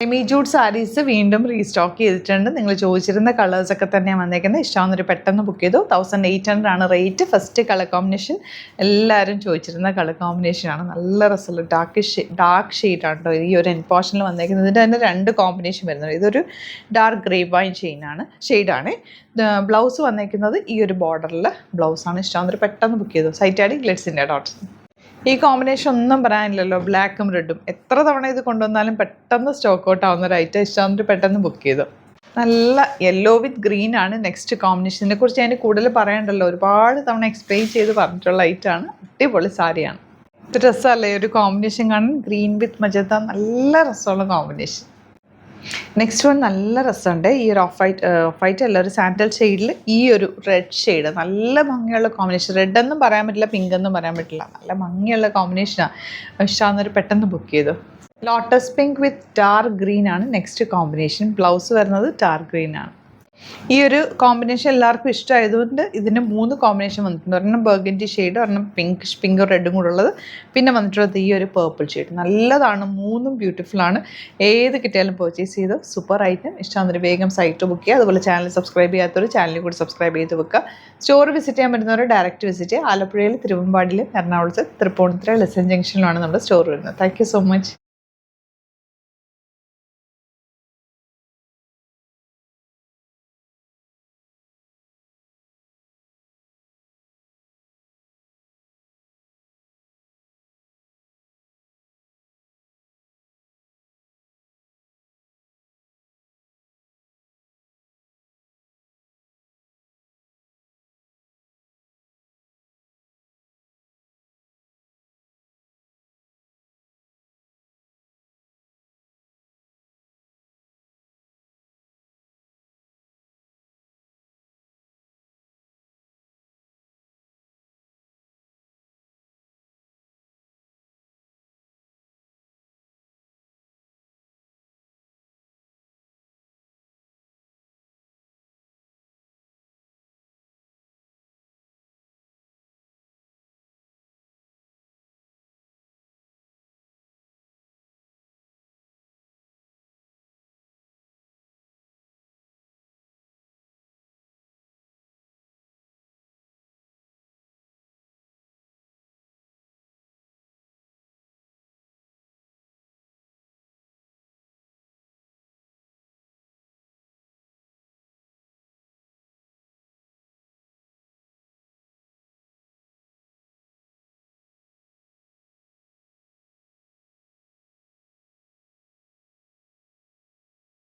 Semi jute saris വീണ്ടും restock ചെയ്തിട്ടുണ്ട്. നിങ്ങൾ ചോദിച്ചിരുന്ന കളേഴ്സൊക്കെ തന്നെയാണ് വന്നേക്കുന്നത്. ഇഷ്ടമാകുന്നൊരു പെട്ടെന്ന് ബുക്ക് ചെയ്തു. 1800 ആണ് റേറ്റ്. ഫസ്റ്റ് കളർ കോമ്പിനേഷൻ എല്ലാവരും ചോദിച്ചിരുന്ന കളർ കോമ്പിനേഷനാണ്. നല്ല രസമുള്ള ഡാർക്ക് ഷെയ്ഡാണ് കേട്ടോ ഈ ഒരു എൻ പോർഷനിൽ വന്നേക്കുന്നത്. ഇതിൻ്റെ തന്നെ 2 കോമ്പിനേഷൻ വരുന്നുണ്ട്. ഇതൊരു ഡാർക്ക് ഗ്രേ വൈൻ ഷെയ്ഡാണ്. ബ്ലൗസ് വന്നേക്കുന്നത് ഈ ഒരു ബോർഡറിൽ ബ്ലൗസാണ്. ഇഷ്ടമാകുന്നൊരു പെട്ടെന്ന് ബുക്ക് ചെയ്തു. സൈറ്റ് ഐ ഡി ഗ്ലിറ്റ്സിൻ്റെ.com. ഈ കോമ്പിനേഷൻ ഒന്നും പറയാനില്ലല്ലോ. ബ്ലാക്കും റെഡും എത്ര തവണ ഇത് കൊണ്ടുവന്നാലും പെട്ടെന്ന് സ്റ്റോക്ക് ഔട്ട് ആവുന്ന ഒരു ഐറ്റം. ഇഷ്ടമാകുന്നൊരു പെട്ടെന്ന് ബുക്ക് ചെയ്തു. നല്ല യെല്ലോ വിത്ത് ഗ്രീൻ ആണ് നെക്സ്റ്റ് കോമ്പിനേഷൻ. ഇതിനെക്കുറിച്ച് അതിന് കൂടുതൽ പറയണ്ടല്ലോ, ഒരുപാട് തവണ എക്സ്പ്ലെയിൻ ചെയ്ത് പറഞ്ഞിട്ടുള്ള ഐറ്റമാണ്. അടിപൊളി സാരിയാണ്. ഇത് രസമല്ലേ ഒരു കോമ്പിനേഷൻ കാണാൻ, ഗ്രീൻ വിത്ത് മജന്ത, നല്ല രസമുള്ള കോമ്പിനേഷൻ. നെക്സ്റ്റ് വൺ നല്ല രസമുണ്ട്. ഈ ഒരു ഓഫ് വൈറ്റ് അല്ല, ഒരു സാൻഡൽ ഷെയ്ഡിൽ ഈ ഒരു റെഡ് ഷെയ്ഡ്, നല്ല ഭംഗിയുള്ള കോമ്പിനേഷൻ. റെഡ് എന്നും പറയാൻ പറ്റില്ല, പിങ്ക് എന്നും പറയാൻ പറ്റില്ല, നല്ല ഭംഗിയുള്ള കോമ്പിനേഷനാണ്. ഇഷ്ടമാകുന്നൊരു പെട്ടെന്ന് ബുക്ക് ചെയ്തു. ലോട്ടസ് പിങ്ക് വിത്ത് ഡാർക്ക് ഗ്രീൻ ആണ് നെക്സ്റ്റ് കോമ്പിനേഷൻ. ബ്ലൗസ് വരുന്നത് ഡാർക്ക് ഗ്രീൻ ആണ്. ഈ ഒരു കോമ്പിനേഷൻ എല്ലാവർക്കും ഇഷ്ടമായതുകൊണ്ട് ഇതിന് 3 കോമ്പിനേഷൻ വന്നിട്ടുണ്ട്. ഒരെണ്ണം ബർഗൻഡി ഷെയ്ഡ്, ഒരെണ്ണം പിങ്കും റെഡും കൂടെ ഉള്ളത്, പിന്നെ വന്നിട്ടുള്ളത് ഈ ഒരു പേർപ്പിൾ ഷെയ്ഡ്. നല്ലതാണ്, 3ഉം ബ്യൂട്ടിഫുള്ളാണ്. ഏത് കിട്ടിയാലും പർച്ചേസ് ചെയ്ത് സൂപ്പർ ഐറ്റം. ഇഷ്ടമാകുന്നൊരു വേഗം സൈറ്റ് ബുക്ക് ചെയ്യുക. അതുപോലെ ചാനൽ സബ്സ്ക്രൈബ് ചെയ്യാത്തവർ ചാനലിൽ കൂടി സബ്സ്ക്രൈബ് ചെയ്ത് വെക്കുക. സ്റ്റോർ വിസിറ്റ് ചെയ്യാൻ പറ്റുന്നവർ ഡയറക്റ്റ് വിസിറ്റ് ചെയ്യുക. ആലപ്പുഴയിൽ, തിരുവമ്പാടിയിലും, എറണാകുളത്ത് തൃപ്പൂണിത്തുറ ലെസൺ ജംഗ്ഷനിലാണ് നമ്മുടെ സ്റ്റോർ വരുന്നത്. Thank you so much.